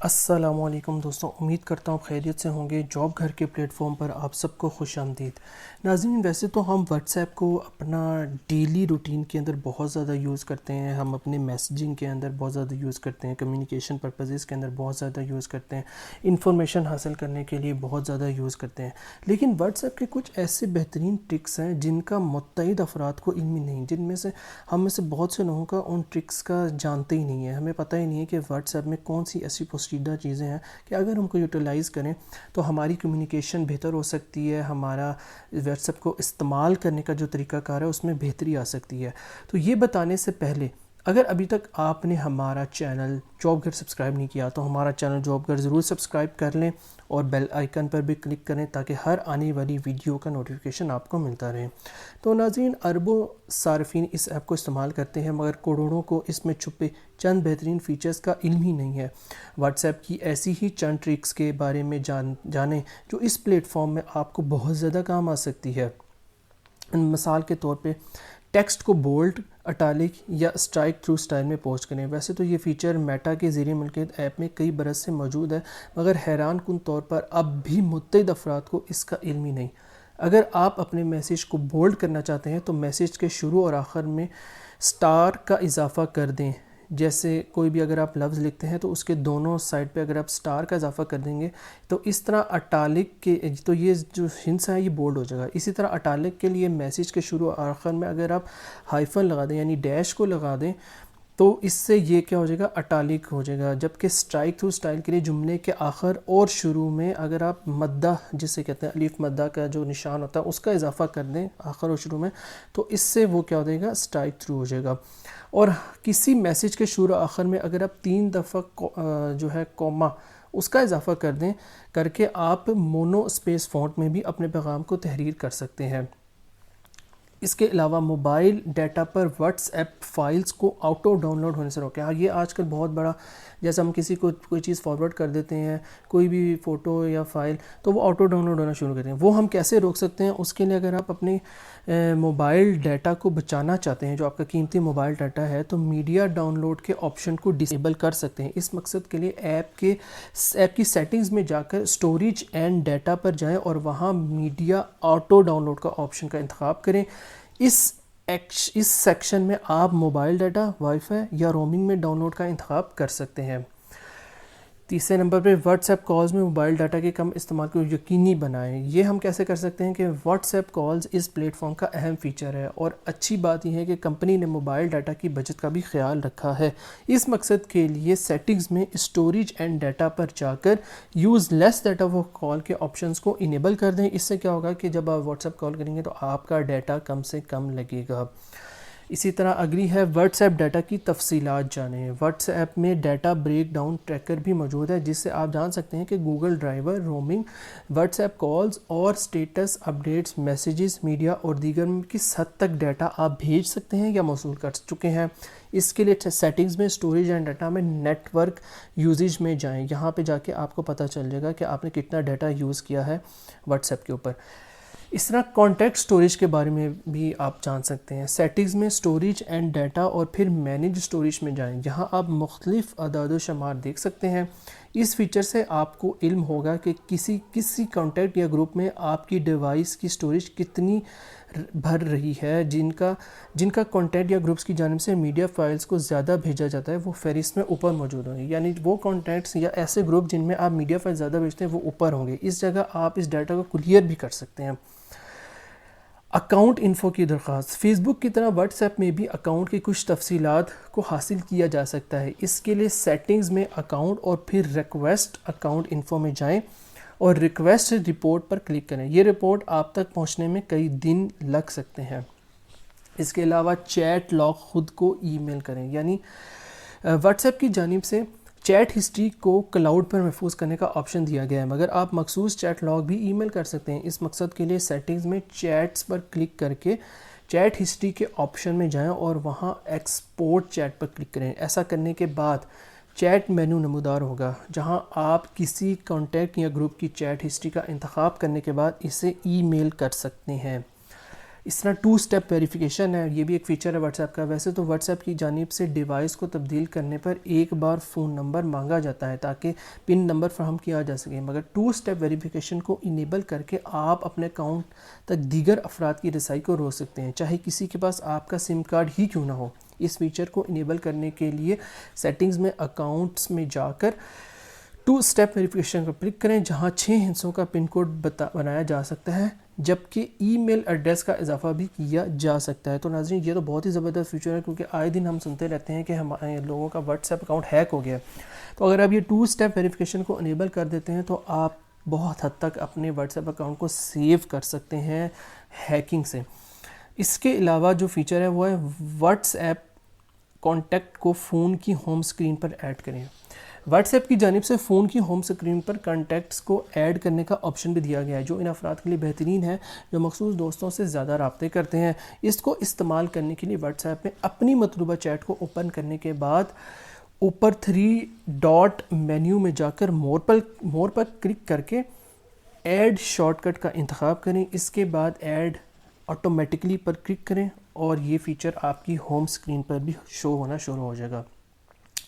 السلام علیکم دوستوں، امید کرتا ہوں خیریت سے ہوں گے۔ جاب گھر کے پلیٹ فارم پر آپ سب کو خوش آمدید۔ ناظرین، ویسے تو ہم واٹس ایپ کو اپنا ڈیلی روٹین کے اندر بہت زیادہ یوز کرتے ہیں، ہم اپنے میسیجنگ کے اندر بہت زیادہ یوز کرتے ہیں، کمیونیکیشن پرپزز کے اندر بہت زیادہ یوز کرتے ہیں، انفارمیشن حاصل کرنے کے لیے بہت زیادہ یوز کرتے ہیں۔ لیکن واٹس ایپ کے کچھ ایسے بہترین ٹرکس ہیں جن کا متعدد افراد کو علم ہی نہیں، جن میں سے ہم میں سے بہت سے لوگوں کا ان ٹرکس کا جانتے ہی نہیں ہے۔ ہمیں پتہ ہی نہیں ہے کہ واٹس ایپ میں کون سی ایسی پوشیدہ چیزیں ہیں کہ اگر ہم کو یوٹیلائز کریں تو ہماری کمیونیکیشن بہتر ہو سکتی ہے، ہمارا واٹس ایپ کو استعمال کرنے کا جو طریقہ کار ہے اس میں بہتری آ سکتی ہے۔ تو یہ بتانے سے پہلے اگر ابھی تک آپ نے ہمارا چینل جاب گھر سبسکرائب نہیں کیا تو ہمارا چینل جاب گھر ضرور سبسکرائب کر لیں اور بیل آئیکن پر بھی کلک کریں تاکہ ہر آنے والی ویڈیو کا نوٹیفیکیشن آپ کو ملتا رہے۔ تو ناظرین، اربوں صارفین اس ایپ کو استعمال کرتے ہیں مگر کروڑوں کو اس میں چھپے چند بہترین فیچرز کا علم ہی نہیں ہے۔ واٹس ایپ کی ایسی ہی چند ٹرکس کے بارے میں جانیں جو اس پلیٹ فارم میں آپ کو بہت زیادہ کام آ سکتی ہے۔ مثال کے طور پہ ٹیکسٹ کو بولڈ، اٹالک یا اسٹرائک تھرو سٹائل میں پوسٹ کریں۔ ویسے تو یہ فیچر میٹا کے زیر ملکیت ایپ میں کئی برس سے موجود ہے مگر حیران کن طور پر اب بھی متعدد افراد کو اس کا علم ہی نہیں۔ اگر آپ اپنے میسیج کو بولڈ کرنا چاہتے ہیں تو میسیج کے شروع اور آخر میں سٹار کا اضافہ کر دیں۔ جیسے کوئی بھی اگر آپ لفظ لکھتے ہیں تو اس کے دونوں سائڈ پہ اگر آپ سٹار کا اضافہ کر دیں گے تو اس طرح اٹالک کے تو یہ جو ہنس ہے یہ بولڈ ہو جائے گا۔ اسی طرح اٹالک کے لیے میسیج کے شروع اور آخر میں اگر آپ ہائفن لگا دیں یعنی ڈیش کو لگا دیں تو اس سے یہ کیا ہو جائے گا، اٹالک ہو جائے گا۔ جبکہ اسٹرائک تھرو سٹائل کے لیے جملے کے آخر اور شروع میں اگر آپ مدہ جسے کہتے ہیں الف مدہ کا جو نشان ہوتا ہے اس کا اضافہ کر دیں آخر اور شروع میں تو اس سے وہ کیا ہو جائے گا، اسٹرائک تھرو ہو جائے گا۔ اور کسی میسیج کے شروع آخر میں اگر آپ 3 دفعہ جو ہے کوما اس کا اضافہ کر دیں کر کے آپ مونو اسپیس فونٹ میں بھی اپنے پیغام کو تحریر کر سکتے ہیں۔ اس کے علاوہ موبائل ڈیٹا پر واٹس ایپ فائلز کو آٹو ڈاؤن لوڈ ہونے سے روکیں۔ یہ آج کل بہت بڑا، جیسے ہم کسی کو کوئی چیز فارورڈ کر دیتے ہیں، کوئی بھی فوٹو یا فائل، تو وہ آٹو ڈاؤن لوڈ ہونا شروع کرتے ہیں۔ وہ ہم کیسے روک سکتے ہیں؟ اس کے لیے اگر آپ اپنے موبائل ڈیٹا کو بچانا چاہتے ہیں، جو آپ کا قیمتی موبائل ڈیٹا ہے، تو میڈیا ڈاؤن لوڈ کے آپشن کو ڈسیبل کر سکتے ہیں۔ اس مقصد کے لیے ایپ کی سیٹنگز میں جا کر اسٹوریج اینڈ ڈیٹا پر جائیں اور وہاں میڈیا آٹو ڈاؤن لوڈ کا آپشن کا انتخاب کریں۔ اس سیکشن میں آپ موبائل ڈیٹا، وائی فائی یا رومنگ میں ڈاؤن لوڈ کا انتخاب کر سکتے ہیں۔ تیسرے نمبر پہ واٹس ایپ کالز میں موبائل ڈاٹا کے کم استعمال کو یقینی بنائیں۔ یہ ہم کیسے کر سکتے ہیں کہ واٹس ایپ کالز اس پلیٹ فارم کا اہم فیچر ہے اور اچھی بات یہ ہے کہ کمپنی نے موبائل ڈاٹا کی بچت کا بھی خیال رکھا ہے۔ اس مقصد کے لیے سیٹنگز میں اسٹوریج اینڈ ڈیٹا پر جا کر یوز لیس ڈیٹا فار کال کے آپشنز کو انیبل کر دیں۔ اس سے کیا ہوگا کہ جب آپ واٹس ایپ کال کریں گے تو آپ کا ڈیٹا کم سے کم لگے گا۔ اسی طرح اگلی ہے واٹس ایپ ڈیٹا کی تفصیلات جانیں۔ واٹس ایپ میں ڈیٹا بریک ڈاؤن ٹریکر بھی موجود ہے جس سے آپ جان سکتے ہیں کہ Google driver, roaming, what's app calls اور سٹیٹس اپڈیٹس، میسیجز، میڈیا اور دیگر میں کس حد تک ڈیٹا آپ بھیج سکتے ہیں یا موصول کر چکے ہیں۔ اس کے لیے سیٹنگز میں اسٹوریج اینڈ ڈیٹا میں نیٹ ورک یوزیج میں جائیں۔ یہاں پہ جا کے آپ کو پتہ چل جائے گا کہ آپ نے کتنا ڈیٹا یوز کیا ہے واٹس ایپ کے اوپر۔ اس طرح کانٹیکٹ سٹوریج کے بارے میں بھی آپ جان سکتے ہیں۔ سیٹنگز میں اسٹوریج اینڈ ڈیٹا اور پھر مینیج اسٹوریج میں جائیں۔ یہاں آپ مختلف اعداد و شمار دیکھ سکتے ہیں۔ اس فیچر سے آپ کو علم ہوگا کہ کسی کانٹیکٹ یا گروپ میں آپ کی ڈیوائس کی اسٹوریج کتنی بھر رہی ہے۔ جن کا کانٹیکٹ یا گروپس کی جانب سے میڈیا فائلز کو زیادہ بھیجا جاتا ہے وہ فہرست میں اوپر موجود ہوں گے، یعنی وہ کانٹیکٹس یا ایسے گروپ جن میں آپ میڈیا فائل زیادہ بھیجتے ہیں وہ اوپر ہوں گے۔ اس جگہ آپ اس ڈیٹا کو کلیئر بھی کر سکتے ہیں۔ اکاؤنٹ انفو کی درخواست۔ فیس بک کی طرح واٹس ایپ میں بھی اکاؤنٹ کی کچھ تفصیلات کو حاصل کیا جا سکتا ہے۔ اس کے لیے سیٹنگز میں اکاؤنٹ اور پھر ریکویسٹ اکاؤنٹ انفو میں جائیں اور ریکویسٹ رپورٹ پر کلک کریں۔ یہ رپورٹ آپ تک پہنچنے میں کئی دن لگ سکتے ہیں۔ اس کے علاوہ چیٹ لاگ خود کو ای میل کریں، یعنی واٹس ایپ کی جانب سے چیٹ ہسٹری کو کلاؤڈ پر محفوظ کرنے کا آپشن دیا گیا ہے مگر آپ مخصوص چیٹ لاگ بھی ای میل کر سکتے ہیں۔ اس مقصد کے لیے سیٹنگز میں چیٹس پر کلک کر کے چیٹ ہسٹری کے آپشن میں جائیں اور وہاں ایکسپورٹ چیٹ پر کلک کریں۔ ایسا کرنے کے بعد چیٹ مینو نمودار ہوگا جہاں آپ کسی کانٹیکٹ یا گروپ کی چیٹ ہسٹری کا انتخاب کرنے کے بعد اسے ای میل کر سکتے ہیں۔ اس طرح 2 اسٹیپ ویریفیکیشن ہے، یہ بھی ایک فیچر ہے واٹس ایپ کا۔ ویسے تو واٹس ایپ کی جانب سے ڈیوائس کو تبدیل کرنے پر ایک بار فون نمبر مانگا جاتا ہے تاکہ پن نمبر فراہم کیا جا سکے، مگر 2 اسٹیپ ویریفیکیشن کو انیبل کر کے آپ اپنے اکاؤنٹ تک دیگر افراد کی رسائی کو روک سکتے ہیں، چاہے کسی کے پاس آپ کا سم کارڈ ہی کیوں نہ ہو۔ اس فیچر کو انیبل کرنے کے لیے سیٹنگز میں اکاؤنٹس میں جا کر 2 اسٹیپ ویریفیکیشن پر کلک کریں، جہاں 6 ہندسوں کا پن کوڈ بنایا جا سکتا ہے، جبکہ ای میل ایڈریس کا اضافہ بھی کیا جا سکتا ہے۔ تو ناظرین یہ تو بہت ہی زبردست فیچر ہے، کیونکہ آئے دن ہم سنتے رہتے ہیں کہ ہمارے لوگوں کا واٹس ایپ اکاؤنٹ ہیک ہو گیا ہے۔ تو اگر آپ یہ 2 اسٹیپ ویریفیکیشن کو انیبل کر دیتے ہیں تو آپ بہت حد تک اپنے واٹس ایپ اکاؤنٹ کو سیو کر سکتے ہیں ہیکنگ سے۔ اس کے علاوہ جو فیچر ہے وہ ہے واٹس ایپ کانٹیکٹ کو فون کی ہوم اسکرین پر ایڈ کریں۔ واٹس ایپ کی جانب سے فون کی ہوم اسکرین پر کانٹیکٹس کو ایڈ کرنے کا آپشن بھی دیا گیا ہے، جو ان افراد کے لیے بہترین ہے جو مخصوص دوستوں سے زیادہ رابطے کرتے ہیں۔ اس کو استعمال کرنے کے لیے واٹس ایپ میں اپنی مطلوبہ چیٹ کو اوپن کرنے کے بعد اوپر 3 ڈاٹ مینیو میں جا کر مور پر کلک کر کے ایڈ شارٹ کٹ کا انتخاب کریں۔ اس کے بعد ایڈ آٹومیٹکلی پر کلک کریں اور یہ فیچر آپ کی ہوم اسکرین پر بھی شو ہونا شروع ہو جائے گا۔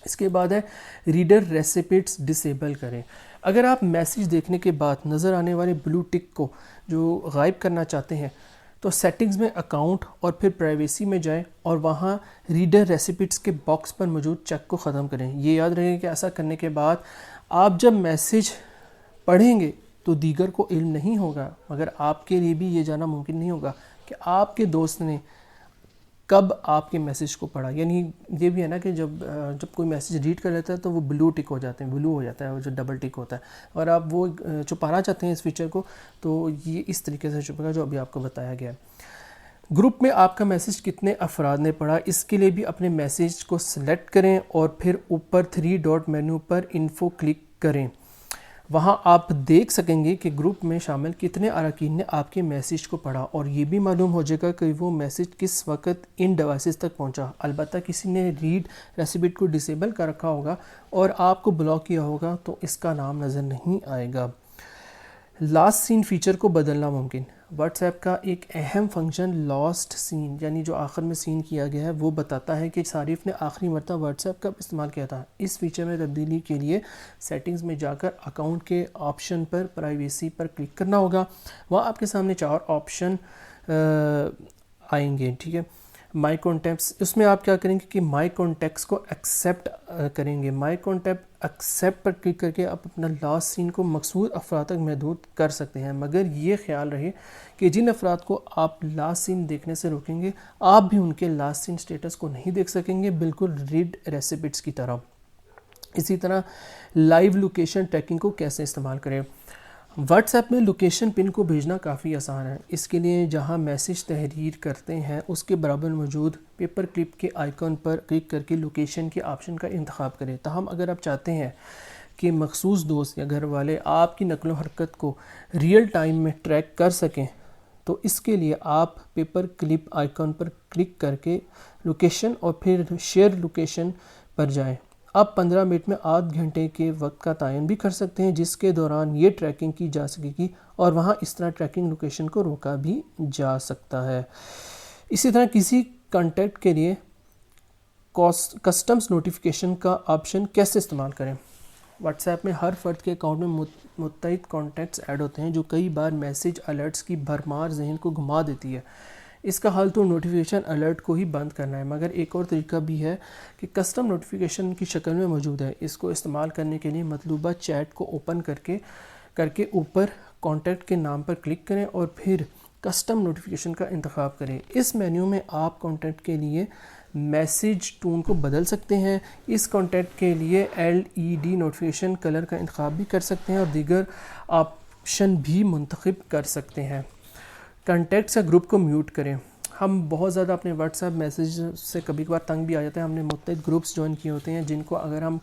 اس کے بعد ہے ریڈر ریسیپٹس ڈسیبل کریں۔ اگر آپ میسیج دیکھنے کے بعد نظر آنے والے بلو ٹک کو جو غائب کرنا چاہتے ہیں تو سیٹنگز میں اکاؤنٹ اور پھر پرائیویسی میں جائیں اور وہاں ریڈر ریسیپٹس کے باکس پر موجود چیک کو ختم کریں۔ یہ یاد رکھیں کہ ایسا کرنے کے بعد آپ جب میسیج پڑھیں گے تو دیگر کو علم نہیں ہوگا، مگر آپ کے لیے بھی یہ جاننا ممکن نہیں ہوگا کہ آپ کے دوست نے کب آپ کے میسیج کو پڑھا۔ یعنی یہ بھی ہے نا کہ جب کوئی میسیج ریڈ کر لیتا ہے تو وہ بلو ٹک ہو جاتے ہیں، بلو ہو جاتا ہے، وہ جو ڈبل ٹک ہوتا ہے۔ اور آپ وہ چھپانا چاہتے ہیں اس فیچر کو تو یہ اس طریقے سے چھپے گا جو ابھی آپ کو بتایا گیا ہے۔ گروپ میں آپ کا میسیج کتنے افراد نے پڑھا، اس کے لیے بھی اپنے میسیج کو سلیکٹ کریں اور پھر اوپر 3 ڈاٹ مینو پر انفو کلک کریں۔ وہاں آپ دیکھ سکیں گے کہ گروپ میں شامل کتنے اراکین نے آپ کے میسیج کو پڑھا، اور یہ بھی معلوم ہو جائے گا کہ وہ میسیج کس وقت ان ڈیوائسز تک پہنچا۔ البتہ کسی نے ریڈ ریسیپٹ کو ڈسیبل کر رکھا ہوگا اور آپ کو بلاک کیا ہوگا تو اس کا نام نظر نہیں آئے گا۔ لاسٹ سین فیچر کو بدلنا ممکن۔ واٹس ایپ کا ایک اہم فنکشن لاسٹ سین یعنی جو آخر میں سین کیا گیا ہے وہ بتاتا ہے کہ صارف نے آخری مرتبہ واٹس ایپ کب استعمال کیا تھا۔ اس فیچر میں تبدیلی کے لیے سیٹنگز میں جا کر اکاؤنٹ کے آپشن پر پرائیویسی پر کلک کرنا ہوگا۔ وہاں آپ کے سامنے 4 آپشن آئیں گے، ٹھیک ہے۔ مائی کانٹیکٹس، اس میں آپ کیا کریں گے کہ مائی کانٹیکٹس کو ایکسیپٹ کریں گے۔ مائی کانٹیکٹ ایکسیپٹ پر کلک کر کے آپ اپنا لاسٹ سین کو مخصوص افراد تک محدود کر سکتے ہیں، مگر یہ خیال رہے کہ جن افراد کو آپ لاسٹ سین دیکھنے سے روکیں گے آپ بھی ان کے لاسٹ سین سٹیٹس کو نہیں دیکھ سکیں گے، بالکل ریڈ ریسیپٹس کی طرح۔ اسی طرح لائیو لوکیشن ٹریکنگ کو کیسے استعمال کریں۔ واٹس ایپ میں لوکیشن پن کو بھیجنا کافی آسان ہے۔ اس کے لیے جہاں میسیج تحریر کرتے ہیں اس کے برابر موجود پیپر کلپ کے آئیکن پر کلک کر کے لوکیشن کے آپشن کا انتخاب کریں۔ تاہم اگر آپ چاہتے ہیں کہ مخصوص دوست یا گھر والے آپ کی نقل و حرکت کو ریئل ٹائم میں ٹریک کر سکیں تو اس کے لیے آپ پیپر کلپ آئیکن پر کلک کر کے لوکیشن اور پھر شیئر لوکیشن پر جائیں۔ آپ 15 منٹ میں آدھ گھنٹے کے وقت کا تعین بھی کر سکتے ہیں جس کے دوران یہ ٹریکنگ کی جا سکے گی، اور وہاں اس طرح ٹریکنگ لوکیشن کو روکا بھی جا سکتا ہے۔ اسی طرح کسی کانٹیکٹ کے لیے کسٹمز نوٹیفیکیشن کا آپشن کیسے استعمال کریں۔ واٹس ایپ میں ہر فرد کے اکاؤنٹ میں متعدد کانٹیکٹس ایڈ ہوتے ہیں جو کئی بار میسیج الرٹس کی بھرمار ذہن کو گھما دیتی ہے۔ اس کا حل تو نوٹیفیکیشن الرٹ کو ہی بند کرنا ہے، مگر ایک اور طریقہ بھی ہے کہ کسٹم نوٹیفیکیشن کی شکل میں موجود ہے۔ اس کو استعمال کرنے کے لیے مطلوبہ چیٹ کو اوپن کر کے اوپر کانٹیکٹ کے نام پر کلک کریں اور پھر کسٹم نوٹیفیکیشن کا انتخاب کریں۔ اس مینیو میں آپ کانٹیکٹ کے لیے میسیج ٹون کو بدل سکتے ہیں، اس کانٹیکٹ کے لیے LED نوٹیفیکیشن کلر کا انتخاب بھی کر سکتے ہیں اور دیگر آپشن بھی منتخب کر سکتے ہیں۔ کانٹیکٹس یا گروپ کو میوٹ کریں۔ ہم بہت زیادہ اپنے واٹس ایپ میسیج سے کبھی کبھار تنگ بھی آ جاتے ہیں۔ ہم نے متعدد گروپس جوائن کیے ہوتے ہیں جن کو اگر ہم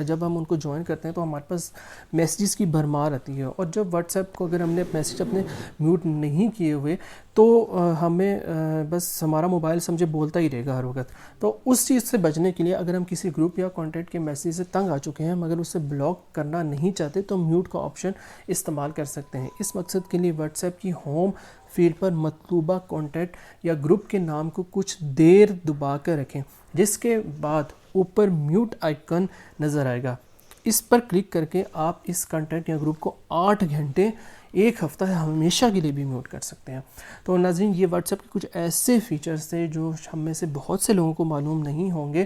جب ہم ان کو جوائن کرتے ہیں تو ہمارے پاس میسیجز کی بھرمار آتی ہے، اور جب واٹس ایپ کو اگر ہم نے میسیج اپنے میوٹ نہیں کیے ہوئے تو ہمیں بس ہمارا موبائل سمجھے بولتا ہی رہے گا ہر وقت۔ تو اس چیز سے بچنے کے لیے اگر ہم کسی گروپ یا کانٹیکٹ کے میسیج سے تنگ آ چکے ہیں مگر اسے بلاک کرنا نہیں چاہتے تو میوٹ کا آپشن استعمال کر سکتے ہیں۔ اس مقصد کے لیے واٹس ایپ کی ہوم فیلڈ پر مطلوبہ کانٹیکٹ یا گروپ کے نام کو کچھ دیر دبا کر رکھیں، جس کے بعد اوپر میوٹ آئیکن نظر آئے گا۔ اس پر کلک کر کے آپ اس کنٹینٹ یا گروپ کو 8 گھنٹے، 1 ہفتہ ہمیشہ کے لیے بھی میوٹ کر سکتے ہیں۔ تو ناظرین، یہ واٹس ایپ کے کچھ ایسے فیچرز تھے جو ہم میں سے بہت سے لوگوں کو معلوم نہیں ہوں گے،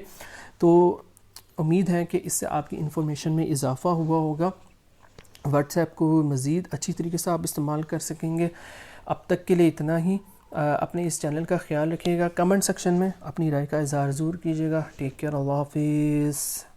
تو امید ہے کہ اس سے آپ کی انفارمیشن میں اضافہ ہوا ہوگا۔ واٹس ایپ کو مزید اچھی طریقے سے آپ استعمال کر سکیں گے۔ اب تک کے لیے اتنا ہی۔ اپنے اس چینل کا خیال رکھیے گا، کمنٹ سیکشن میں اپنی رائے کا اظہار ضرور کیجیے گا۔ ٹیک کیئر، اللہ حافظ۔